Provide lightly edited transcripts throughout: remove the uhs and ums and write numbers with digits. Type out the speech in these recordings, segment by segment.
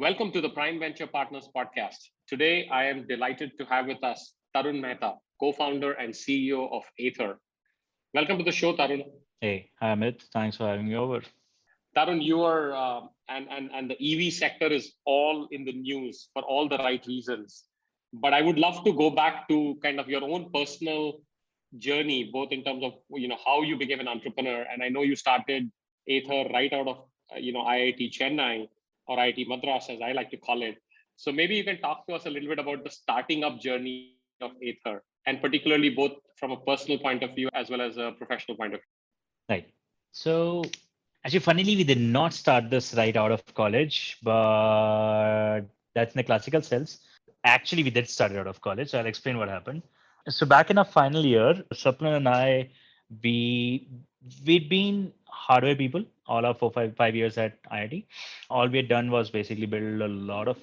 Welcome to the Prime Venture Partners podcast. Today, I am delighted to have with us Tarun Mehta, co founder and CEO of Aether. Welcome to the show, Tarun. Hey, hi Amit. Thanks for having me over. Tarun, you are, and the EV sector is all in the news for all the right reasons. But I would love to go back to kind of your own personal journey, both in terms of how you became an entrepreneur. And I know you started Aether right out of IIT Chennai or IIT Madras, as I like to call it. So maybe you can talk to us a little bit about the starting up journey of Aether, and particularly both from a personal point of view as well as a professional point of view. Right. So, actually, funnily, we did not start this right out of college, but that's in the classical sense. Actually, we did start it out of college. So I'll explain what happened. So back in our final year, Swapnil and I, we we'd been hardware people all our 4 5 5 years at IIT. All we had done was basically build a lot of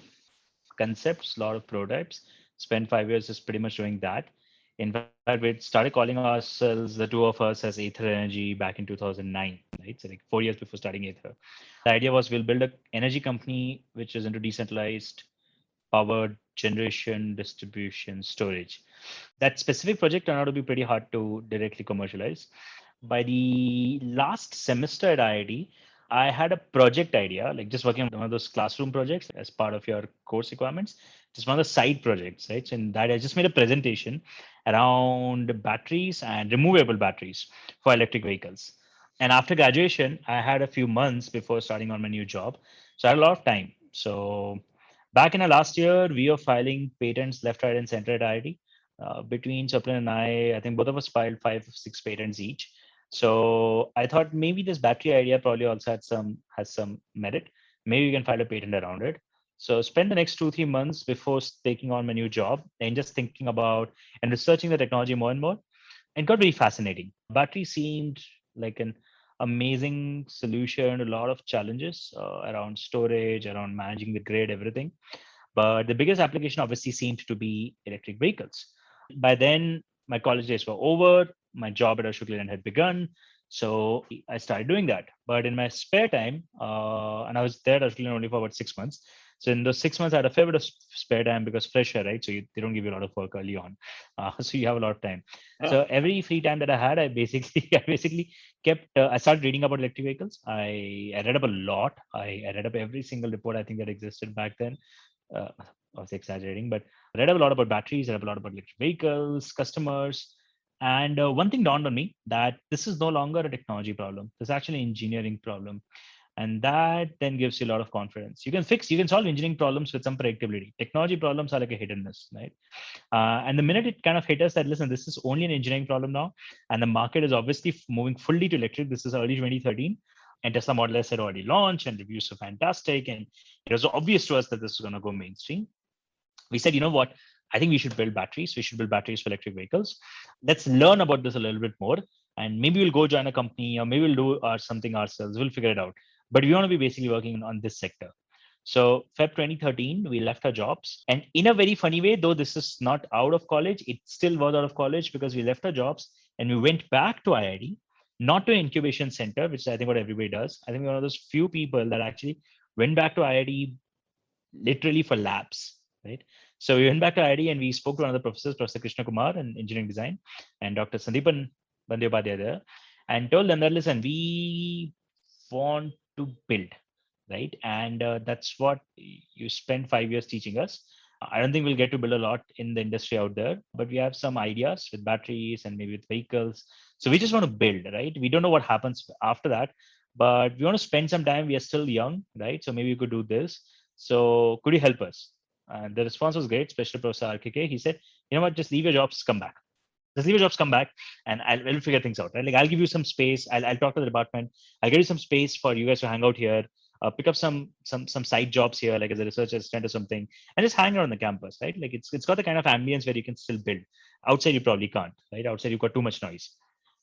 concepts, a lot of prototypes. Spent 5 years just pretty much doing that. In fact, we started calling ourselves, the two of us, as Aether Energy back in 2009, right? So like 4 years before starting Aether. The idea was we'll build an energy company which is into decentralized power generation, distribution, storage. That specific project turned out to be pretty hard to directly commercialize. By the last semester at IIT, I had a project idea, like just working on one of those classroom projects as part of your course requirements, just one of the side projects, right? So in that, I just made a presentation around batteries and removable batteries for electric vehicles. And after graduation, I had a few months before starting on my new job. So I had a lot of time. So back in the last year, we were filing patents left, right, and center at IIT. Between Chaplin and I think both of us filed 5 6 patents each. So I thought maybe this battery idea probably also has some merit. Maybe we can file a patent around it. So spend the next 2 3 months before taking on my new job and just thinking about and researching the technology more and more. It got very fascinating. Battery seemed like an amazing solution to a lot of challenges around storage, around managing the grid, everything. But the biggest application obviously seemed to be electric vehicles. By then, my college days were over. My job at Ashok Leyland had begun. So I started doing that. But in my spare time, and I was there at Ashok Leyland only for about 6 months. So in those 6 months, I had a fair bit of spare time because fresher, right? So they don't give you a lot of work early on, so you have a lot of time. So every free time that I had, I basically, I basically kept. I started reading about electric vehicles. I read up a lot. I read up every single report I think that existed back then. uh, I was exaggerating, but I read a lot about batteries, I read a lot about electric vehicles, customers. And one thing dawned on me that this is no longer a technology problem. This is actually an engineering problem. And that then gives you a lot of confidence. You can solve engineering problems with some predictability. Technology problems are like a hit and miss, right? And the minute it kind of hit us that, listen, this is only an engineering problem now, and the market is obviously moving fully to electric. This is early 2013, and Tesla Model S had already launched, and reviews were fantastic, and it was obvious to us that this was going to go mainstream. We said, you know what? I think we should build batteries. We should build batteries for electric vehicles. Let's learn about this a little bit more, and maybe we'll go join a company, or maybe we'll do something ourselves. We'll figure it out. But we want to be basically working on this sector. So Feb 2013, we left our jobs. And in a very funny way, though this is not out of college, it still was out of college because we left our jobs and we went back to IIT, not to an incubation center, which is I think what everybody does. I think we're one of those few people that actually went back to IIT literally for labs, right? So we went back to IIT and we spoke to one of the professors, Professor Krishna Kumar in engineering design, and Dr. Sandeepan Bandyopadhyay there, and told them that, listen, we want to build, right? And that's what you spend 5 years teaching us. I don't think we'll get to build a lot in the industry out there, but we have some ideas with batteries and maybe with vehicles. So we just want to build, right? We don't know what happens after that, but we want to spend some time. We are still young, right? So maybe we could do this. So could you help us? And the response was great, especially Professor RKK. He said, you know what, just leave your jobs, come back. Just leave your jobs, come back, and we'll figure things out, right? Like I'll give you some space. I'll talk to the department. I'll give you some space for you guys to hang out here, pick up some side jobs here, like as a research assistant or something, and just hang out on the campus, right? Like it's got the kind of ambience where you can still build. Outside, you probably can't, right? Outside, you've got too much noise,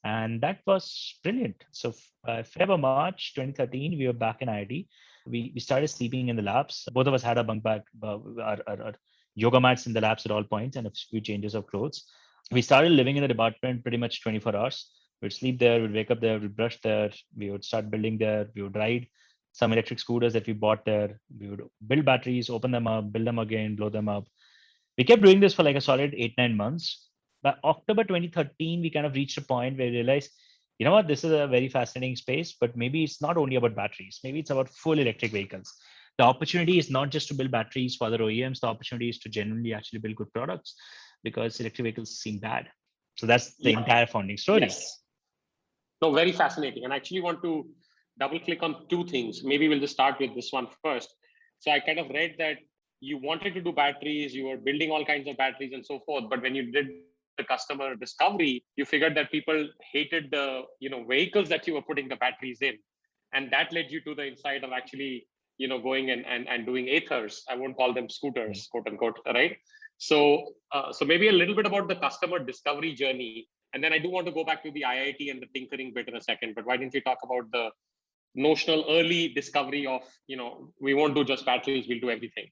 and that was brilliant. So February March 2013, we were back in IIT. We started sleeping in the labs. Both of us had our bunk bag, our yoga mats in the labs at all points, and a few changes of clothes. We started living in the department pretty much 24 hours. We'd sleep there, we'd wake up there, we'd brush there, we would start building there, we would ride some electric scooters that we bought there. We would build batteries, open them up, build them again, blow them up. We kept doing this for like a solid 8-9 months. By October 2013, we kind of reached a point where we realized, you know what, this is a very fascinating space, but maybe it's not only about batteries. Maybe it's about full electric vehicles. The opportunity is not just to build batteries for other OEMs. The opportunity is to genuinely actually build good products because electric vehicles seem bad. So that's the Yeah. entire founding story. Yes. No, very fascinating. And I actually want to double click on two things. Maybe we'll just start with this one first. So I kind of read that you wanted to do batteries, you were building all kinds of batteries and so forth. But when you did the customer discovery, you figured that people hated the vehicles that you were putting the batteries in. And that led you to the insight of actually going and doing Aethers. I won't call them scooters, quote unquote, right? So maybe a little bit about the customer discovery journey. And then I do want to go back to the IIT and the tinkering bit in a second, but why don't you talk about the notional early discovery of, we won't do just batteries, we'll do everything.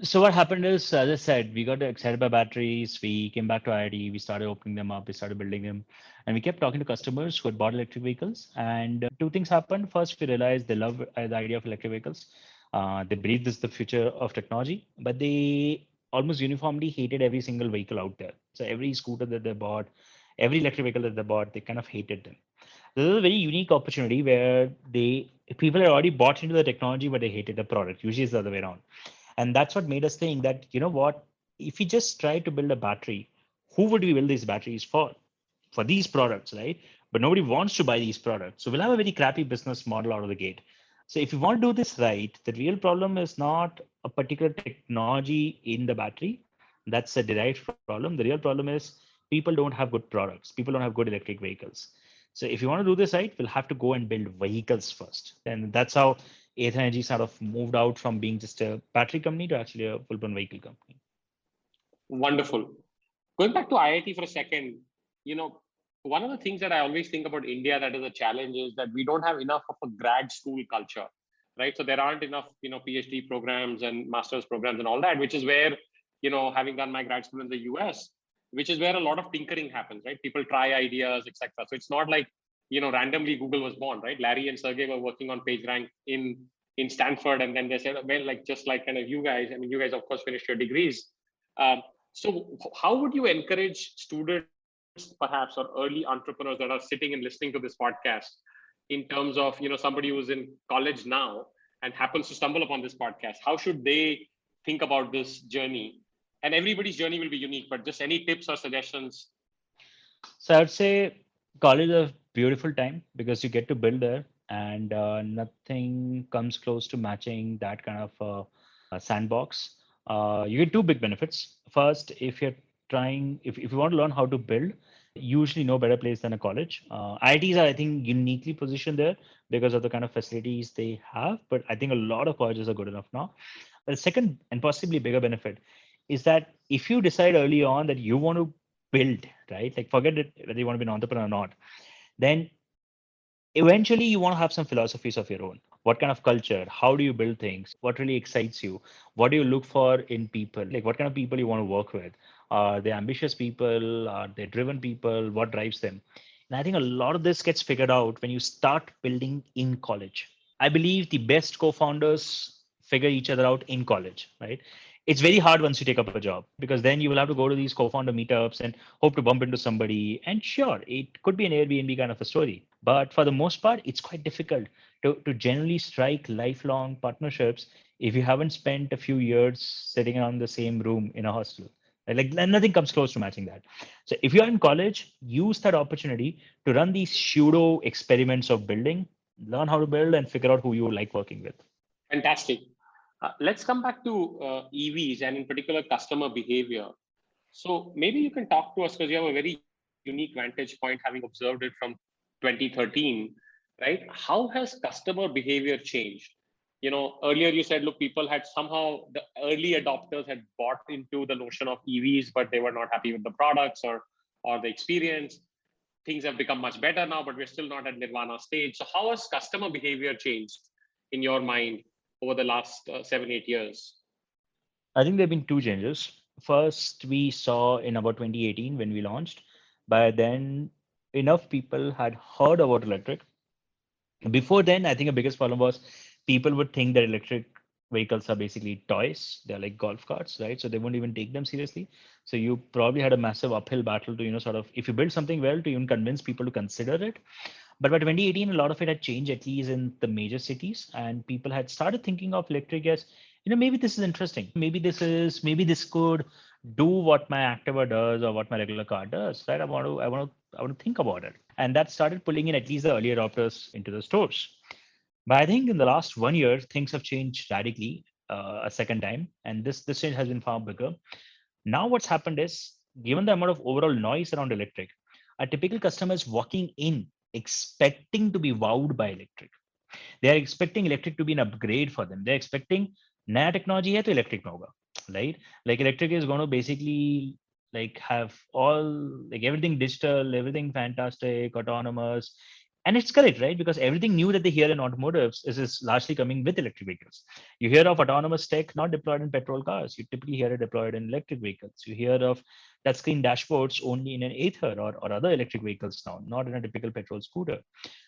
So what happened is, as I said, we got excited by batteries. We came back to IIT. We started opening them up. We started building them, and we kept talking to customers who had bought electric vehicles. And two things happened. First, we realized they love the idea of electric vehicles. They believe this is the future of technology, but they almost uniformly hated every single vehicle out there. So every scooter that they bought, every electric vehicle that they bought, they kind of hated them. This is a very unique opportunity where people had already bought into the technology, but they hated the product. Usually, it's the other way around. And that's what made us think that, you know what, if we just try to build a battery, who would we build these batteries for? For these products, right? But nobody wants to buy these products. So we'll have a very crappy business model out of the gate. So if you want to do this right, the real problem is not a particular technology in the battery. That's a derived problem. The real problem is people don't have good products. People don't have good electric vehicles. So if you want to do this right, we'll have to go and build vehicles first. And that's how Aether Energy sort of moved out from being just a battery company to actually a full-blown vehicle company. Wonderful. Going back to IIT for a second, one of the things that I always think about India that is a challenge is that we don't have enough of a grad school culture, right? So there aren't enough, PhD programs and master's programs and all that, which is where, having done my grad school in the US, which is where a lot of tinkering happens, right? People try ideas, etc. So it's not like, randomly Google was born, right? Larry and Sergey were working on PageRank in Stanford, and then they said, well, like just like kind of you guys. I mean, you guys of course finished your degrees. So how would you encourage students, perhaps, or early entrepreneurs that are sitting and listening to this podcast, in terms of somebody who's in college now and happens to stumble upon this podcast? How should they think about this journey? And everybody's journey will be unique, but just any tips or suggestions? So I would say college is a beautiful time because you get to build there, and nothing comes close to matching that kind of sandbox. You get two big benefits. First, if you're trying, if you want to learn how to build, usually no better place than a college. IITs are, I think, uniquely positioned there because of the kind of facilities they have, but I think a lot of colleges are good enough now. The second and possibly bigger benefit is that if you decide early on that you want to build, right? Like forget it whether you want to be an entrepreneur or not, then eventually you want to have some philosophies of your own. What kind of culture? How do you build things? What really excites you? What do you look for in people? Like what kind of people you want to work with? Are they ambitious people? Are they driven people? What drives them? And I think a lot of this gets figured out when you start building in college. I believe the best co-founders figure each other out in college, right? It's very hard once you take up a job because then you will have to go to these co-founder meetups and hope to bump into somebody. And sure, it could be an Airbnb kind of a story, but for the most part, it's quite difficult to generally strike lifelong partnerships if you haven't spent a few years sitting around the same room in a hostel. Like nothing comes close to matching that. So if you're in college, use that opportunity to run these pseudo experiments of building, learn how to build, and figure out who you like working with. Fantastic. Let's come back to EVs and in particular customer behavior. So maybe you can talk to us because you have a very unique vantage point, having observed it from 2013, right? How has customer behavior changed? Earlier you said, look, people had somehow, the early adopters had bought into the notion of EVs, but they were not happy with the products or the experience. Things have become much better now, but we're still not at nirvana stage. So how has customer behavior changed in your mind over the last 7-8 years? I think there have been two changes. First, we saw in about 2018 when we launched. By then, enough people had heard about electric. Before then, I think the biggest problem was people would think that electric vehicles are basically toys. They're like golf carts, right? So they won't even take them seriously. So you probably had a massive uphill battle to, sort of, if you build something well, to even convince people to consider it. But by 2018, a lot of it had changed, at least in the major cities, and people had started thinking of electric as, maybe this is interesting. Maybe this could do what my Activa does or what my regular car does, right? I want to think about it. And that started pulling in at least the early adopters into the stores. But I think in the last 1 year, things have changed radically a second time, and this change has been far bigger. Now, what's happened is, given the amount of overall noise around electric, a typical customer is walking in expecting to be wowed by electric. They are expecting electric to be an upgrade for them. They're expecting नया technology है तो electric में होगा, right? Like electric is going to basically like have all like everything digital, everything fantastic, autonomous. And it's correct, right? Because everything new that they hear in automotives is largely coming with electric vehicles. You hear of autonomous tech not deployed in petrol cars. You typically hear it deployed in electric vehicles. You hear of touchscreen dashboards only in an Ather or other electric vehicles now, not in a typical petrol scooter.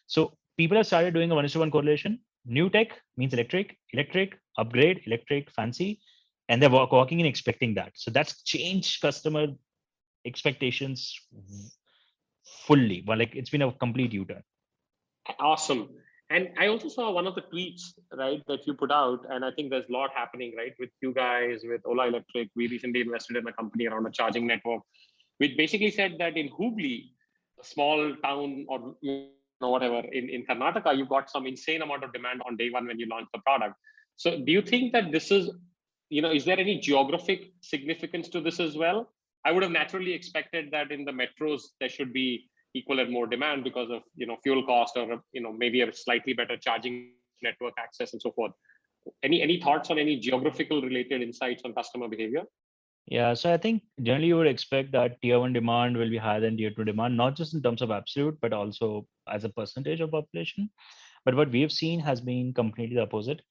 So people have started doing a 1:1 correlation. New tech means electric, electric, upgrade, electric, fancy, and they're walking in expecting that. So that's changed customer expectations fully. Well, like it's been a complete U-turn. Awesome. And I also saw one of the tweets, right, that you put out, and I think there's a lot happening, right, with you guys, with Ola Electric. We recently invested in a company around a charging network, which basically said that in Hubli, a small town or whatever in Karnataka, you got some insane amount of demand on day one when you launched the product. So do you think that this is, is there any geographic significance to this as well? I would have naturally expected that in the metros, there should be equal and more demand because of fuel cost or maybe a slightly better charging network access and so forth. Any thoughts on any geographical related insights on customer behavior? Yeah, so I think generally you would expect that tier one demand will be higher than tier two demand, not just in terms of absolute, but also as a percentage of population. But what we have seen has been completely the opposite.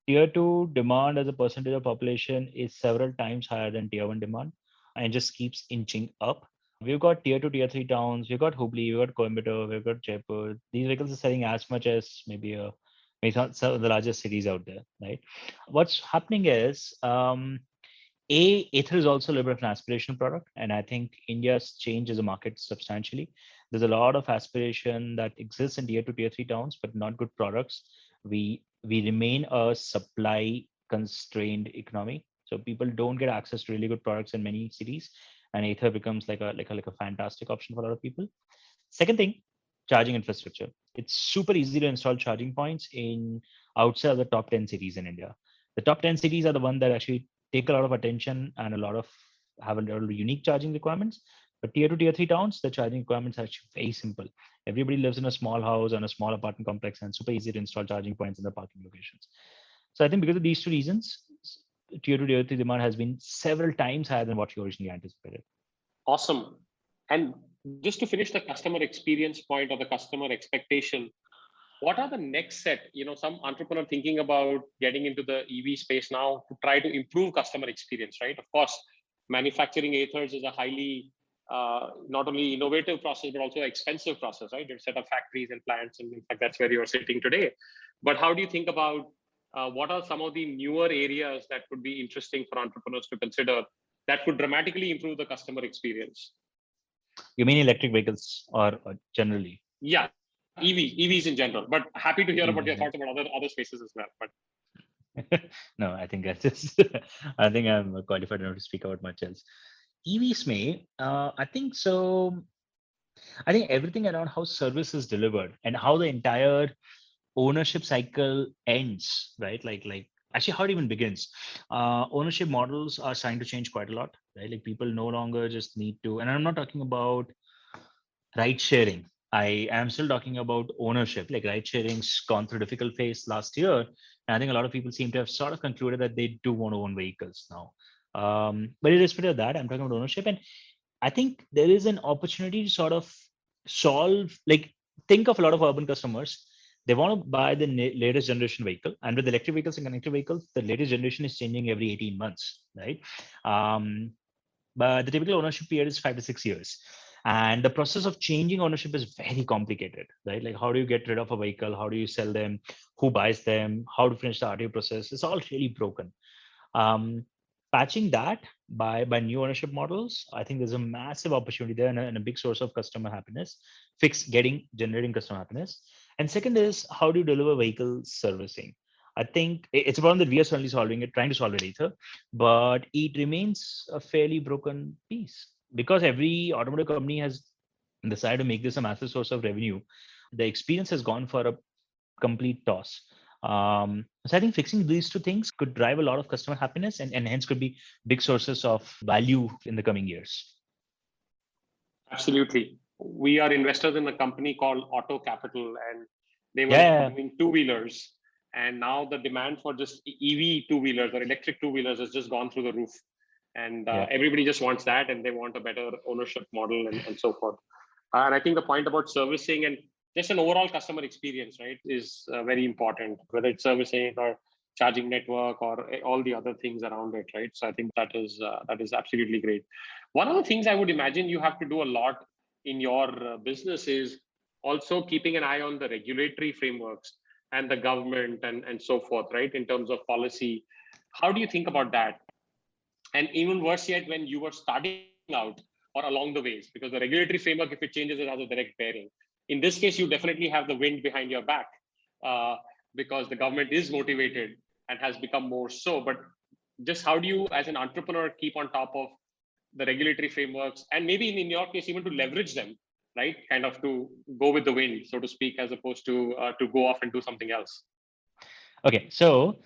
Tier two demand as a percentage of population is several times higher than tier one demand and just keeps inching up. We've got tier two, tier three towns. We've got Hubli, we've got Coimbatore, we've got Jaipur. These vehicles are selling as much as maybe some of the largest cities out there, right? What's happening is, Ather is also a little bit of an aspirational product, and I think India's changes the market substantially. There's a lot of aspiration that exists in tier two, tier three towns, but not good products. We remain a supply constrained economy, so people don't get access to really good products in many cities, and Ather becomes like a fantastic option for a lot of people. Second thing, charging infrastructure. It's super easy to install charging points in outside of the top 10 cities in India. The top 10 cities are the one that actually take a lot of attention and have a lot of unique charging requirements. But tier two, tier three towns, the charging requirements are actually very simple. Everybody lives in a small house and a small apartment complex, and super easy to install charging points in the parking locations. So I think because of these two reasons, tier two, tier three demand has been several times higher than what you originally anticipated. Awesome. And just to finish the customer experience point or the customer expectation, what are the next set? Some entrepreneur thinking about getting into the EV space now to try to improve customer experience, right? Of course, manufacturing Athers is a highly not only innovative process, but also expensive process, right? You set up factories and plants, and in fact, that's where you're sitting today. But how do you think about what are some of the newer areas that could be interesting for entrepreneurs to consider that could dramatically improve the customer experience? You mean electric vehicles or generally? Yeah, EVs in general. But happy to hear about your thoughts about other spaces as well. But no, I think I think I'm qualified enough to speak about much else. EVs may, I think so. I think everything around how service is delivered and how the entire ownership cycle ends, right? Like actually how it even begins. Ownership models are starting to change quite a lot, right? Like people no longer just need to, and I'm not talking about ride sharing. I am still talking about ownership. Like ride sharing's gone through a difficult phase last year. And I think a lot of people seem to have sort of concluded that they do want to own vehicles now. But irrespective of that, I'm talking about ownership. And I think there is an opportunity to sort of solve, like think of a lot of urban customers. They want to buy the latest generation vehicle. And with electric vehicles and connected vehicles, the latest generation is changing every 18 months, right? But the typical ownership period is 5 to 6 years. And the process of changing ownership is very complicated, right? Like, how do you get rid of a vehicle? How do you sell them? Who buys them? How to finish the RTO process? It's all really broken. Um, Patching that by new ownership models, I think there's a massive opportunity there, and a big source of customer happiness, generating customer happiness. And second is, how do you deliver vehicle servicing? I think it's a problem that we are certainly trying to solve it, Ether, but it remains a fairly broken piece because every automotive company has decided to make this a massive source of revenue. The experience has gone for a complete toss. So I think fixing these two things could drive a lot of customer happiness, and hence could be big sources of value in the coming years. Absolutely. We are investors in a company called Auto Capital, and they were Yeah. doing two-wheelers. And now the demand for just EV two-wheelers or electric two-wheelers has just gone through the roof. And Yeah. everybody just wants that, and they want a better ownership model and so forth. And I think the point about servicing and just an overall customer experience, right, is very important, whether it's servicing or charging network or all the other things around it, right? So I think that is absolutely great. One of the things I would imagine you have to do a lot in your business is also keeping an eye on the regulatory frameworks and the government and so forth, right? In terms of policy, how do you think about that? And even worse yet, when you were starting out or along the ways, because the regulatory framework, if it changes, it has a direct bearing. In this case, you definitely have the wind behind your back uh, because the government is motivated and has become more so. But just how do you, as an entrepreneur, keep on top of the regulatory frameworks and maybe in your case, even to leverage them, right? Kind of to go with the wind, so to speak, as opposed to go off and do something else. Okay, so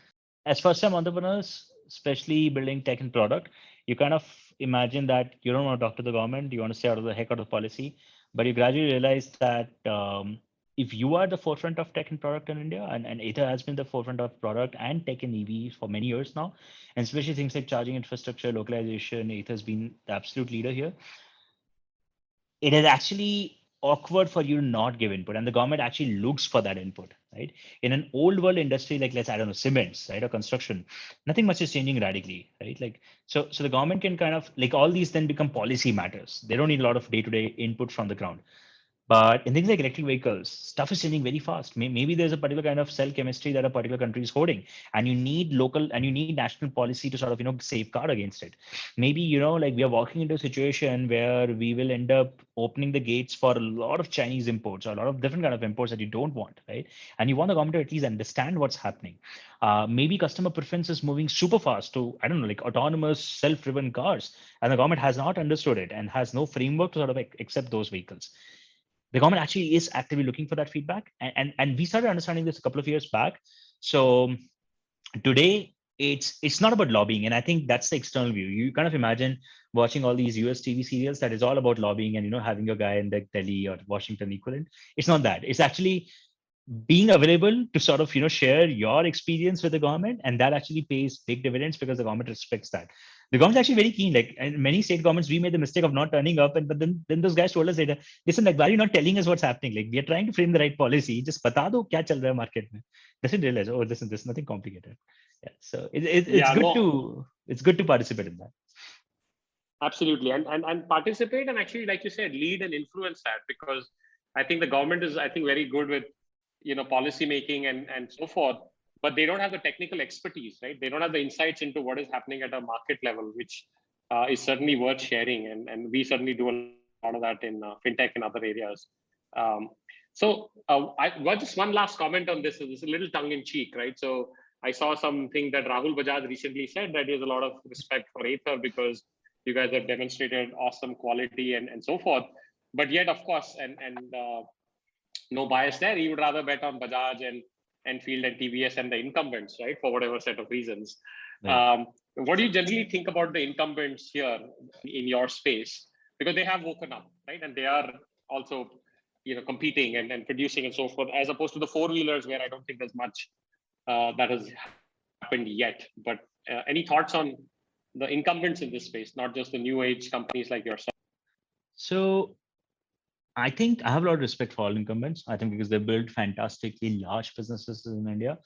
as first-time entrepreneurs, especially building tech and product, you kind of imagine that you don't want to talk to the government, you want to stay out of the heck out of policy, but you gradually realize that if you are the forefront of tech and product in India, and Ather has been the forefront of product and tech and EV for many years now, and especially things like charging infrastructure, localization, Ather has been the absolute leader here. It is actually awkward for you to not give input, and the government actually looks for that input, right? In an old world industry like, let's, I don't know, cements, right, or construction, nothing much is changing radically, right? Like, so the government can kind of, like, all these then become policy matters. They don't need a lot of day-to-day input from the ground. But in things like electric vehicles, stuff is changing very fast. Maybe there's a particular kind of cell chemistry that a particular country is holding, and you need local and you need national policy to sort of, safeguard against it. Maybe, like, we are walking into a situation where we will end up opening the gates for a lot of Chinese imports or a lot of different kind of imports that you don't want, right? And you want the government to at least understand what's happening. Maybe customer preference is moving super fast to, I don't know, like autonomous self-driven cars, and the government has not understood it and has no framework to sort of accept those vehicles. The government actually is actively looking for that feedback, and we started understanding this a couple of years back. So today it's not about lobbying, and I think that's the external view. You kind of imagine watching all these US TV serials that is all about lobbying and having a guy in the Delhi or Washington equivalent. It's not that. It's actually being available to sort of share your experience with the government, and that actually pays big dividends because the government respects that. The government's actually very keen. Like, and many state governments, we made the mistake of not turning up, and but then those guys told us later, listen, like, why are you not telling us what's happening? Like, we are trying to frame the right policy, just bata do kya chal raha hai market mein. Doesn't realize, oh, listen, there's nothing complicated. Yeah, so it's Yeah, good no, to participate in that. absolutely, and participate and actually, like you said, lead and influence that, because I think the government is, I think, very good with policy making and so forth, but they don't have the technical expertise, right? They don't have the insights into what is happening at a market level, which is certainly worth sharing, and we certainly do a lot of that in fintech and other areas. Just one last comment on this. This is a little tongue in cheek, right? So I saw something that Rahul Bajaj recently said, that he has a lot of respect for Ather because you guys have demonstrated awesome quality and so forth. But yet, of course, and no bias there, he would rather bet on Bajaj and Enfield and TVS and the incumbents, right? For whatever set of reasons. Right. What do you generally think about the incumbents here in your space? Because they have woken up, right? And they are also, competing and producing and so forth, as opposed to the four-wheelers where I don't think there's much that has happened yet. But any thoughts on the incumbents in this space, not just the new age companies like yourself? So I think I have a lot of respect for all incumbents. I think because they build fantastically large businesses in India.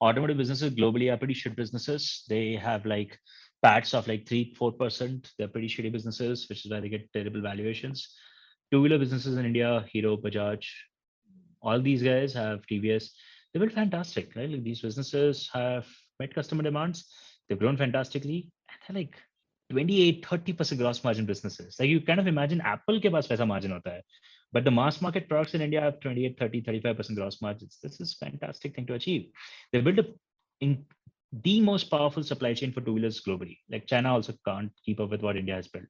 Automotive businesses globally are pretty shit businesses. They have like PATs of like 3-4%. They're pretty shitty businesses, which is why they get terrible valuations. two-wheeler businesses in India, Hero, Bajaj, all these guys have TVS. They built fantastic, right? Like these businesses have met customer demands. They've grown fantastically. And they're like 28, 30% gross margin businesses. Like you kind of imagine Apple ke paas paisa margin hota hai. But the mass market products in India have 28, 30, 35% gross margins. This is a fantastic thing to achieve. They built in the most powerful supply chain for two-wheelers globally. Like China also can't keep up with what India has built.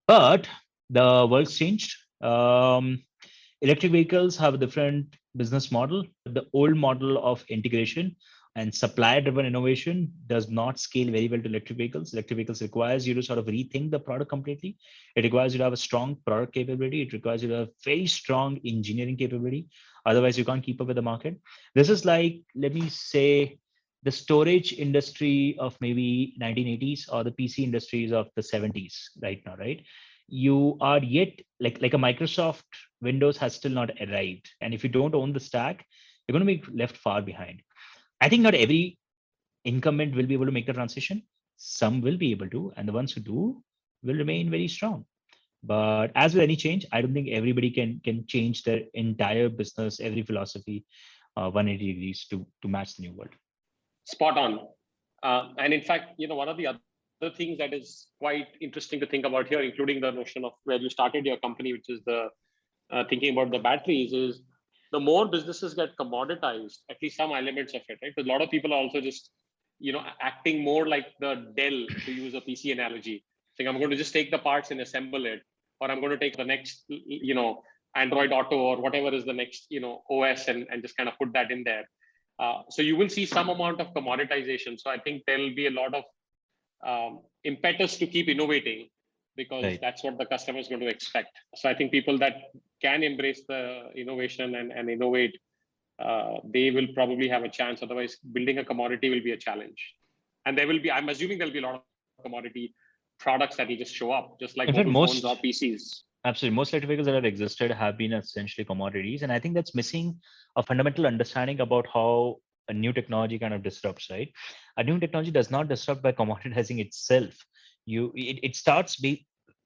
But the world's changed. Electric vehicles have a different business model. The old model of integration and supplier-driven innovation does not scale very well to electric vehicles. Electric vehicles requires you to sort of rethink the product completely. It requires you to have a strong product capability. It requires you to have very strong engineering capability. Otherwise, you can't keep up with the market. This is like, let me say, the storage industry of maybe 1980s or the PC industries of the 70s right now, right? You are yet like a Microsoft Windows has still not arrived. And if you don't own the stack, you're going to be left far behind. I think not every incumbent will be able to make the transition. Some will be able to, and the ones who do will remain very strong. But as with any change, I don't think everybody can change their entire business, every philosophy, 180 degrees to match the new world. Spot on. And in fact, one of the other things that is quite interesting to think about here, including the notion of where you started your company, which is the thinking about the batteries, is the more businesses get commoditized, at least some elements of it, right? Because a lot of people are also just, acting more like the Dell, to use a PC analogy, saying, I'm going to just take the parts and assemble it, or I'm going to take the next, Android Auto or whatever is the next, OS and just kind of put that in there. So you will see some amount of commoditization. So I think there will be a lot of impetus to keep innovating, because that's what the customer is going to expect. So I think people that can embrace the innovation and innovate, they will probably have a chance. Otherwise, building a commodity will be a challenge. And there will be, I'm assuming there'll be a lot of commodity products that will just show up, just like mobile phones or PCs. Absolutely. Most electric vehicles that have existed have been essentially commodities. And I think that's missing a fundamental understanding about how a new technology kind of disrupts, right? A new technology does not disrupt by commoditizing itself. It starts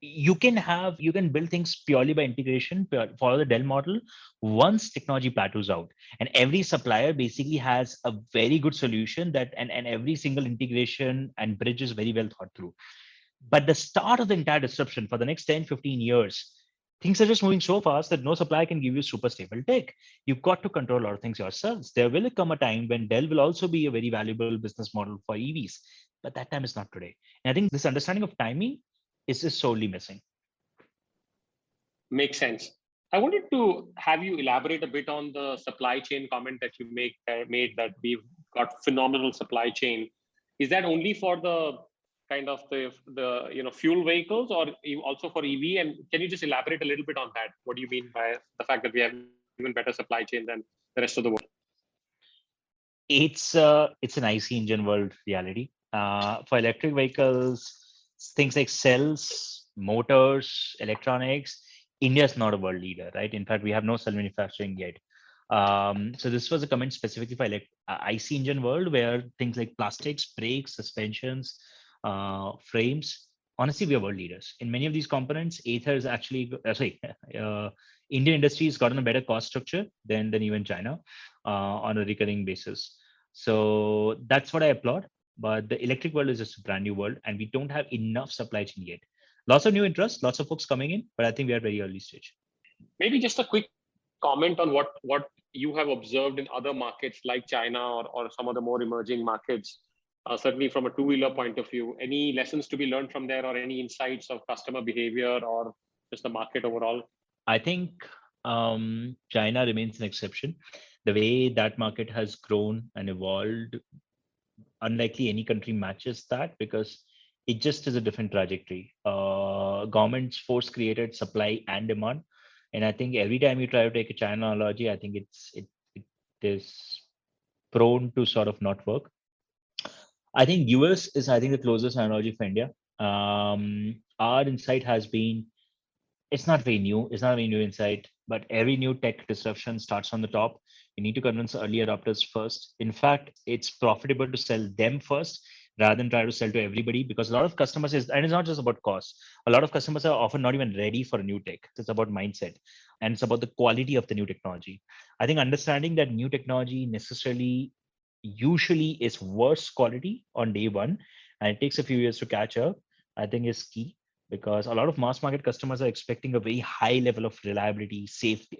you can build things purely by integration, follow the Dell model once technology plateaus out. And every supplier basically has a very good solution and every single integration and bridge is very well thought through. But the start of the entire disruption for the next 10, 15 years, things are just moving so fast that no supplier can give you super stable tech. You've got to control a lot of things yourselves. There will come a time when Dell will also be a very valuable business model for EVs, but that time is not today. And I think this understanding of timing is just solely missing. Makes sense. I wanted to have you elaborate a bit on the supply chain comment that you made that we've got phenomenal supply chain. Is that only for the kind of the fuel vehicles, or also for EV? And can you just elaborate a little bit on that? What do you mean by the fact that we have even better supply chain than the rest of the world? It's an IC engine world reality. For electric vehicles, things like cells, motors, electronics, India is not a world leader, right? In fact, we have no cell manufacturing yet. So this was a comment specifically for IC engine world, where things like plastics, brakes, suspensions, frames. Honestly, we are world leaders in many of these components. Ather is actually Indian industry has gotten a better cost structure than even China on a recurring basis. So that's what I applaud. But the electric world is just a brand new world, and we don't have enough supply chain yet. Lots of new interest, lots of folks coming in, but I think we are at very early stage. Maybe just a quick comment on what you have observed in other markets like China or some of the more emerging markets. Certainly from a two-wheeler point of view, any lessons to be learned from there, or any insights of customer behavior or just the market overall? I think China remains an exception. The way that market has grown and evolved, unlikely any country matches that, because it just is a different trajectory. Governments force created supply and demand. And I think every time you try to take a China analogy, I think it is prone to sort of not work. I think US is, I think, the closest analogy for India. Our insight has been, it's not very new. It's not a very new insight, but every new tech disruption starts on the top. You need to convince early adopters first. In fact, it's profitable to sell them first rather than try to sell to everybody, because a lot of customers and it's not just about cost. A lot of customers are often not even ready for new tech. It's about mindset, and it's about the quality of the new technology. I think understanding that new technology necessarily usually is worse quality on day one, and it takes a few years to catch up, I think is key, because a lot of mass market customers are expecting a very high level of reliability, safety,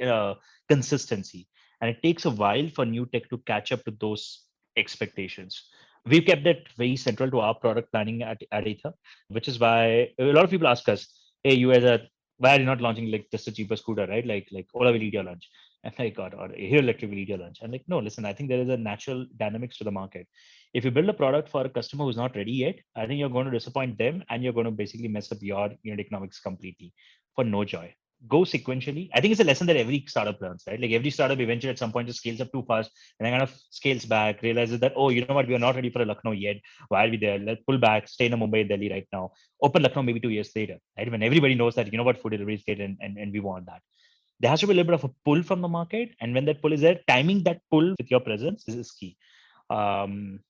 consistency, and it takes a while for new tech to catch up to those expectations. We've kept that very central to our product planning at Ether, which is why a lot of people ask us, hey, you guys are, why are you not launching like just a cheaper scooter, right? Like Ola will eat your lunch. And like, God, or here electric will eat your lunch. And like, no, listen, I think there is a natural dynamics to the market. If you build a product for a customer who's not ready yet, I think you're going to disappoint them and you're going to basically mess up your unit economics completely for no joy. Go sequentially. I think it's a lesson that every startup learns, right? Like every startup eventually at some point just scales up too fast and then kind of scales back, realizes that, oh, you know what, we are not ready for a Lucknow yet. Why are we there? Let's pull back, stay in Mumbai, Delhi right now, open Lucknow maybe 2 years later, right? When everybody knows that, you know what, food delivery is great and we want that. There has to be a little bit of a pull from the market. And when that pull is there, timing that pull with your presence is key. Um,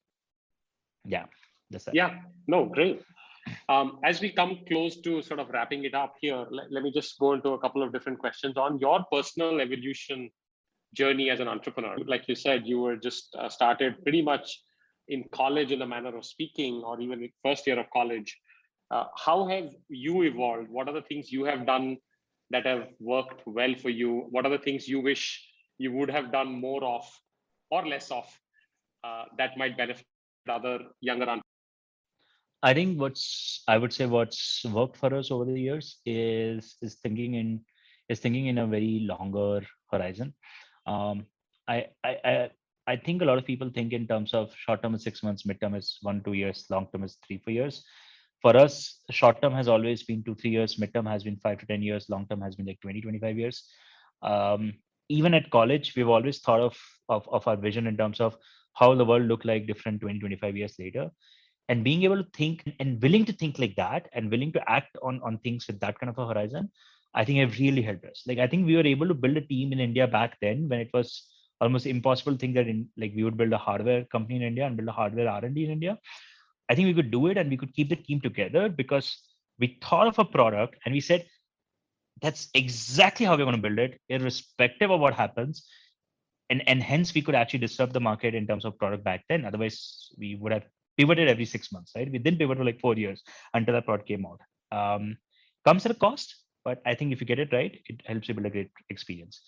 yeah, that's that. Yeah, no, great. As we come close to sort of wrapping it up here, let me just go into a couple of different questions on your personal evolution journey as an entrepreneur. Like you said, you were just started pretty much in college in the manner of speaking, or even in first year of college. How have you evolved? What are the things you have done that have worked well for you? What are the things you wish you would have done more of or less of that might benefit other younger entrepreneurs? I think what's worked for us over the years is thinking in a very longer horizon. Um, I think a lot of people think in terms of short term is 6 months, mid term is 1 2 years, long term is 3 4 years. For us, short term has always been 2 3 years, mid term has been 5 to 10 years, long term has been like 20 25 years. Um, Even at college, we've always thought of our vision in terms of how the world look like different 20 25 years later, and being able to think and willing to think like that and willing to act on things with that kind of a horizon, I think have really helped us. Like I think we were able to build a team in India back then when it was almost impossible to think that like we would build a hardware company in India and build a hardware R&D in India. I think we could do it and we could keep the team together because we thought of a product and we said that's exactly how we're going to build it irrespective of what happens. And hence we could actually disrupt the market in terms of product back then. Otherwise, we would have pivoted every 6 months, right? We didn't pivot for like 4 years until that product came out. Comes at a cost, but I think if you get it right, it helps you build a great experience.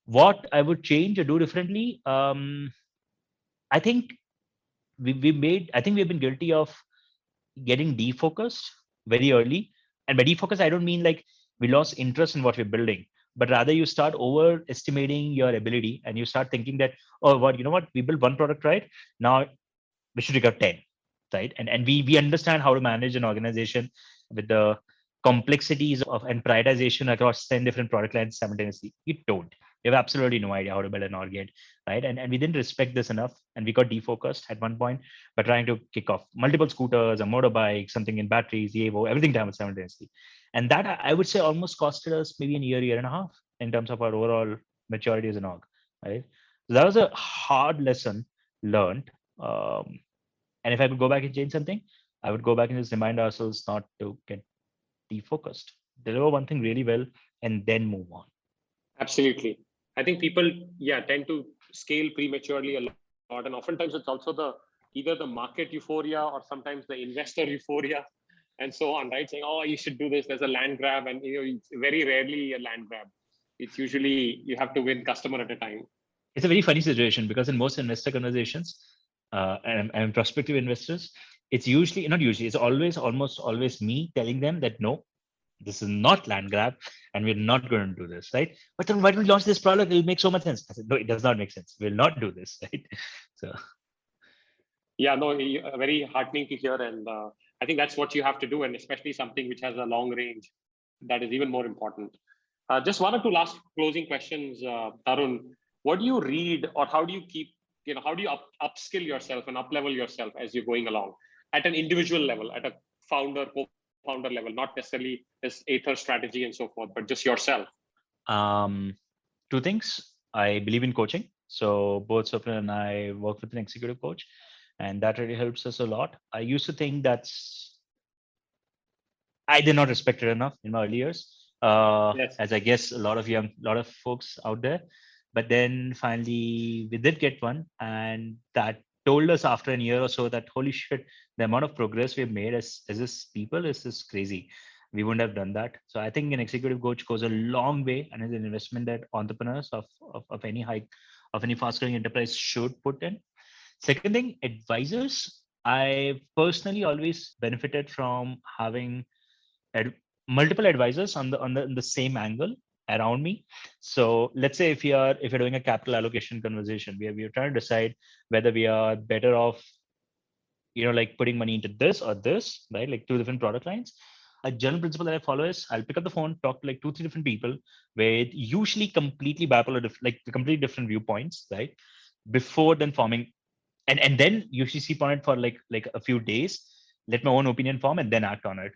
What I would change or do differently, I think I think we've been guilty of getting defocused very early. And by defocus, I don't mean like we lost interest in what we're building, but rather you start overestimating your ability and you start thinking that, oh, what, you know what, we built one product, right? Now we should take 10, right? And we understand how to manage an organization with the complexities of and prioritization across 10 different product lines simultaneously. You don't. You have absolutely no idea how to build an org, right? And we didn't respect this enough, and we got defocused at one point by trying to kick off multiple scooters, a motorbike, something in batteries, Evo, everything simultaneously. And that I would say almost costed us maybe a year and a half in terms of our overall maturity as an org, right? So that was a hard lesson learned. And if I could go back and change something, I would go back and just remind ourselves not to get defocused. Deliver one thing really well and then move on. Absolutely. I think people, tend to scale prematurely a lot. And oftentimes it's also either the market euphoria or sometimes the investor euphoria and so on, right? Saying, oh, you should do this. There's a land grab. And it's very rarely a land grab. It's usually you have to win customer at a time. It's a very funny situation because in most investor conversations and prospective investors, it's usually, not usually, it's almost always me telling them that no, this is not land grab and we're not going to do this, right? But then why don't we launch this product? It'll make so much sense. I said, no, it does not make sense. We'll not do this, right? So. Yeah, no, very heartening to hear. And I think that's what you have to do. And especially something which has a long range, that is even more important. Just one or two last closing questions, Tarun. What do you read or how do you keep, how do you upskill yourself and up-level yourself as you're going along at an individual level, at a founder, co-founder level, not necessarily this Ather strategy and so forth, but just yourself? Two things. I believe in coaching. So both Swapnil and I work with an executive coach. and that really helps us a lot. I used to think I did not respect it enough in my early years, Yes. as I guess a lot of folks out there. But then finally, we did get one, and that told us after a year or so that holy shit, the amount of progress we've made as this people is just crazy. We wouldn't have done that. So I think an executive coach goes a long way, and is an investment that entrepreneurs of any of any fast growing enterprise should put in. Second thing, advisors. I personally always benefited from having ad- multiple advisors on the same angle around me. So let's say if you're doing a capital allocation conversation, we're trying to decide whether we are better off, like putting money into this or this, right? Like two different product lines. A general principle that I follow is I'll pick up the phone, talk to like 2, 3 different people with usually completely bipolar, like completely different viewpoints, right? Before then forming, and then usually sleep on it for like a few days, let my own opinion form, and then act on it.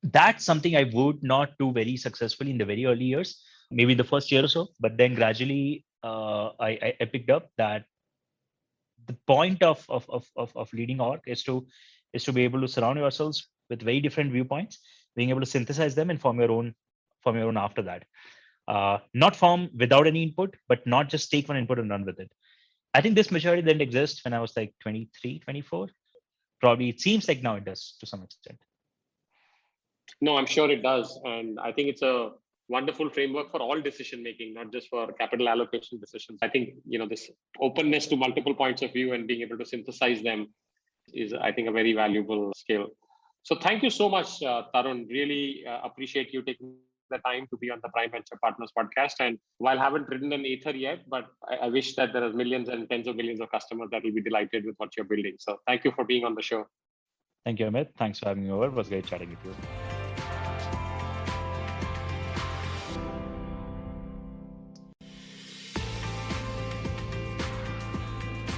That's something I would not do very successfully in the very early years, maybe the first year or so. But then gradually, I picked up that the point of leading org is to be able to surround yourselves with very different viewpoints, being able to synthesize them and form your own after that. Not form without any input, but not just take one input and run with it. I think this maturity didn't exist when I was like 23, 24. Probably it seems like now it does to some extent. No, I'm sure it does. And I think it's a wonderful framework for all decision making, not just for capital allocation decisions. I think, this openness to multiple points of view and being able to synthesize them is, I think, a very valuable skill. So thank you so much, Tarun. Really appreciate you taking the time to be on the Prime Venture Partners podcast. And while I haven't written an Aether yet, but I wish that there are millions and tens of millions of customers that will be delighted with what you're building. So thank you for being on the show. Thank you, Amit. Thanks for having me over. It was great chatting with you.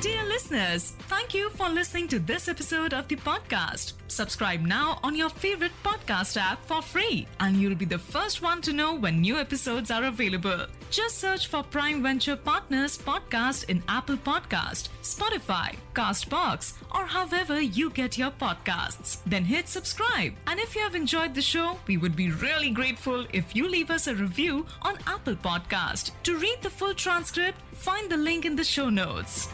Dear listeners, thank you for listening to this episode of the podcast. Subscribe now on your favorite podcast app for free, and you'll be the first one to know when new episodes are available. Just search for Prime Venture Partners podcast in Apple Podcast, Spotify, Castbox, or however you get your podcasts. Then hit subscribe. And if you have enjoyed the show, we would be really grateful if you leave us a review on Apple Podcast. To read the full transcript, find the link in the show notes.